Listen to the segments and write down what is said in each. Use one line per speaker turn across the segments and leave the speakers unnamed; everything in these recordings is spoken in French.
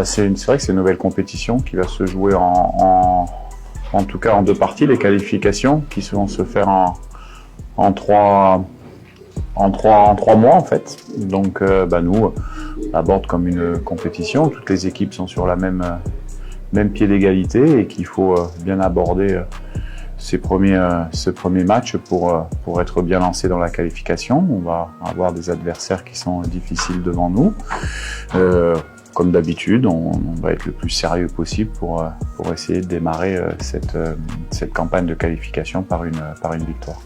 C'est vrai que c'est une nouvelle compétition qui va se jouer en tout cas en 2 parties, les qualifications qui vont se faire en 3 mois en fait. Donc nous, on aborde comme une compétition, toutes les équipes sont sur la même pied d'égalité et qu'il faut bien aborder ce premier match pour être bien lancé dans la qualification. On va avoir des adversaires qui sont difficiles devant nous. Comme d'habitude, on va être le plus sérieux possible pour essayer de démarrer cette campagne de qualification par une victoire.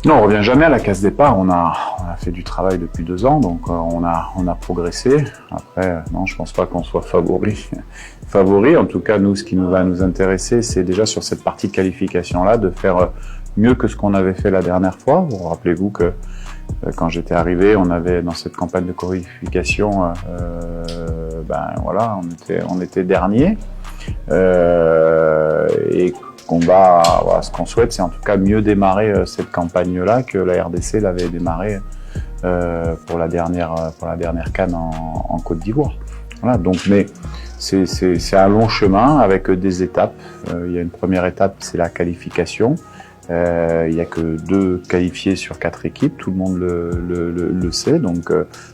Non, on revient jamais à la case départ. On a fait du travail depuis 2 ans, donc on a progressé. Après, non, je pense pas qu'on soit favori. En tout cas, nous, ce qui va nous intéresser, c'est déjà sur cette partie de qualification-là, de faire mieux que ce qu'on avait fait la dernière fois. Vous rappelez-vous que quand j'étais arrivé, on avait dans cette campagne de qualification, on était dernier. Et ce qu'on souhaite, c'est en tout cas mieux démarrer cette campagne-là que la RDC l'avait démarré pour la dernière CAN en Côte d'Ivoire. Voilà, donc, mais c'est un long chemin avec des étapes. Il y a une première étape, c'est la qualification. Il n'y a que 2 qualifiés sur 4 équipes, tout le monde le sait, donc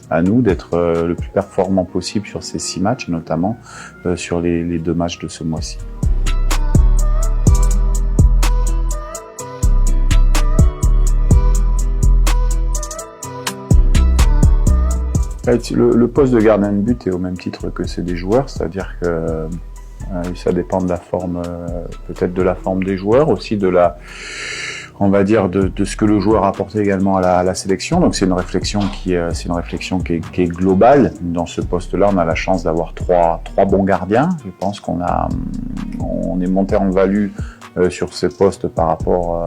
à nous d'être le plus performant possible sur ces 6 matchs, et notamment sur les 2 matchs de ce mois-ci. Le poste de gardien de but est au même titre que c'est des joueurs, c'est-à-dire que ça dépend de la forme, peut-être de la forme des joueurs, aussi de ce que le joueur a apporté également à la sélection. Donc c'est une réflexion qui est globale. Dans ce poste-là, on a la chance d'avoir trois bons gardiens. Je pense on est monté en value sur ce poste par rapport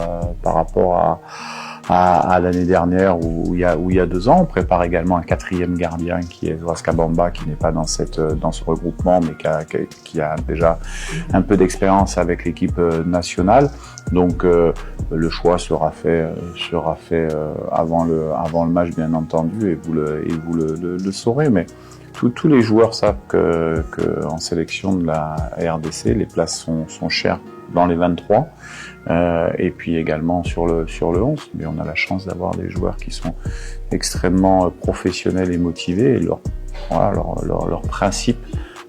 à l'année dernière ou il y a 2 ans. On prépare également un 4e gardien qui est Zoas Kabamba, qui n'est pas dans ce regroupement, mais qui a déjà un peu d'expérience avec l'équipe nationale. Donc le choix sera fait avant le match, bien entendu, et vous le saurez. Mais tous les joueurs savent que en sélection de la RDC, les places sont chères dans les 23, et puis également sur le 11. Mais on a la chance d'avoir des joueurs qui sont extrêmement professionnels et motivés. Et leur principe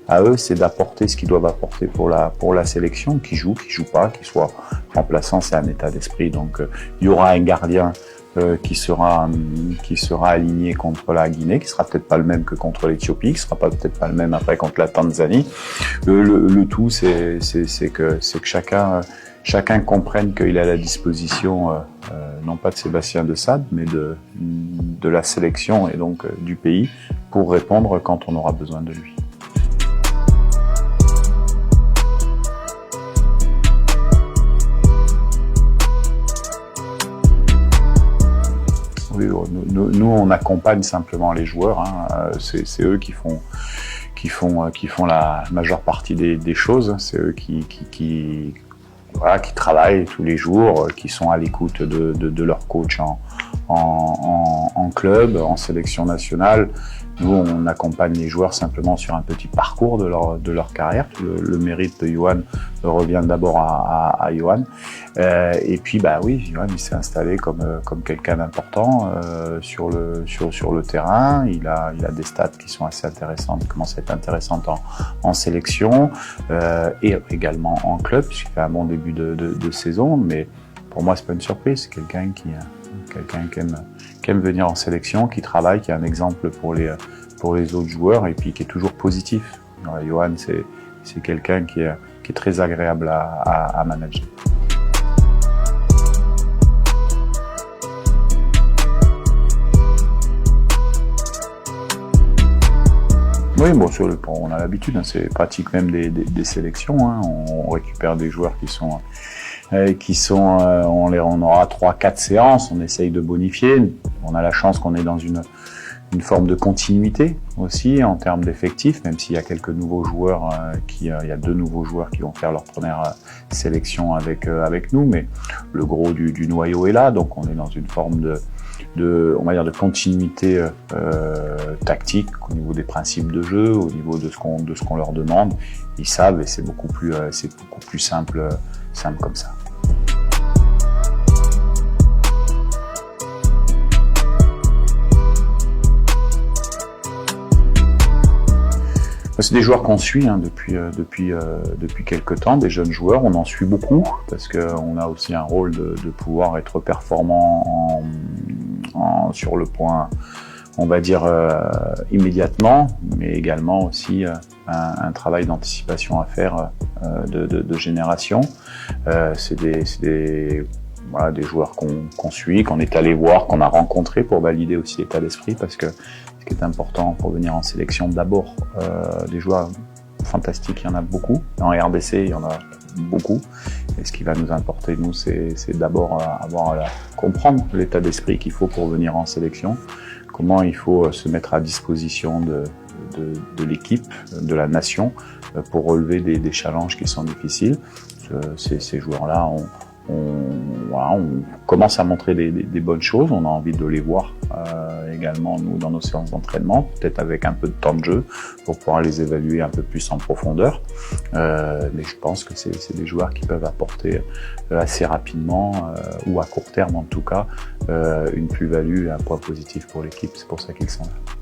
à eux, c'est d'apporter ce qu'ils doivent apporter pour la sélection, qui joue pas, qui soit remplaçant, c'est un état d'esprit. Donc il y aura un gardien qui sera aligné contre la Guinée, qui sera peut-être pas le même que contre l'Éthiopie, qui sera peut-être pas le même après contre la Tanzanie. Le tout, c'est que chacun comprenne qu'il a la disposition non pas de Sébastien de Sade, mais de la sélection et donc du pays pour répondre quand on aura besoin de lui. Nous, on accompagne simplement les joueurs. C'est eux qui font la majeure partie des choses. C'est eux qui travaillent tous les jours, qui sont à l'écoute de leur coach en club, en sélection nationale. Nous, on accompagne les joueurs simplement sur un petit parcours de leur carrière. Le mérite de Yohan revient d'abord à Yohan. Et puis, Yohan, il s'est installé comme quelqu'un d'important sur le terrain. Il a des stats qui sont assez intéressantes, qui commencent à être intéressantes en sélection et également en club, puisqu'il fait un bon début de saison. Mais pour moi, c'est pas une surprise. C'est quelqu'un qui aime venir en sélection, qui travaille, qui est un exemple pour les autres joueurs et puis qui est toujours positif. Yohan, c'est quelqu'un qui est très agréable à manager. Oui, on a l'habitude, c'est pratique même des sélections. On récupère des joueurs on aura 3-4 séances, on essaye de bonifier. On a la chance qu'on est dans une forme de continuité aussi en termes d'effectifs, même s'il y a quelques nouveaux joueurs, il y a 2 nouveaux joueurs qui vont faire leur première sélection avec nous, mais le gros du noyau est là, donc on est dans une forme on va dire de continuité tactique au niveau des principes de jeu, au niveau de ce qu'on leur demande. Ils savent et c'est beaucoup plus simple comme ça. C'est des joueurs qu'on suit depuis quelques temps, des jeunes joueurs. On en suit beaucoup parce qu'on a aussi un rôle de pouvoir être performant sur le point, on va dire immédiatement, mais également aussi un travail d'anticipation à faire de génération. C'est des joueurs qu'on suit, qu'on est allé voir, qu'on a rencontrés pour valider aussi l'état d'esprit, parce que ce qui est important pour venir en sélection, d'abord, des joueurs fantastiques, il y en a beaucoup. En RDC, il y en a beaucoup. Et ce qui va nous importer, nous, c'est d'abord comprendre l'état d'esprit qu'il faut pour venir en sélection, comment il faut se mettre à disposition de l'équipe, de la nation, pour relever des challenges qui sont difficiles. Ces joueurs-là, on commence à montrer des bonnes choses, on a envie de les voir également nous dans nos séances d'entraînement, peut-être avec un peu de temps de jeu pour pouvoir les évaluer un peu plus en profondeur, mais je pense que c'est des joueurs qui peuvent apporter assez rapidement ou à court terme en tout cas une plus-value, un point positif pour l'équipe, c'est pour ça qu'ils sont là.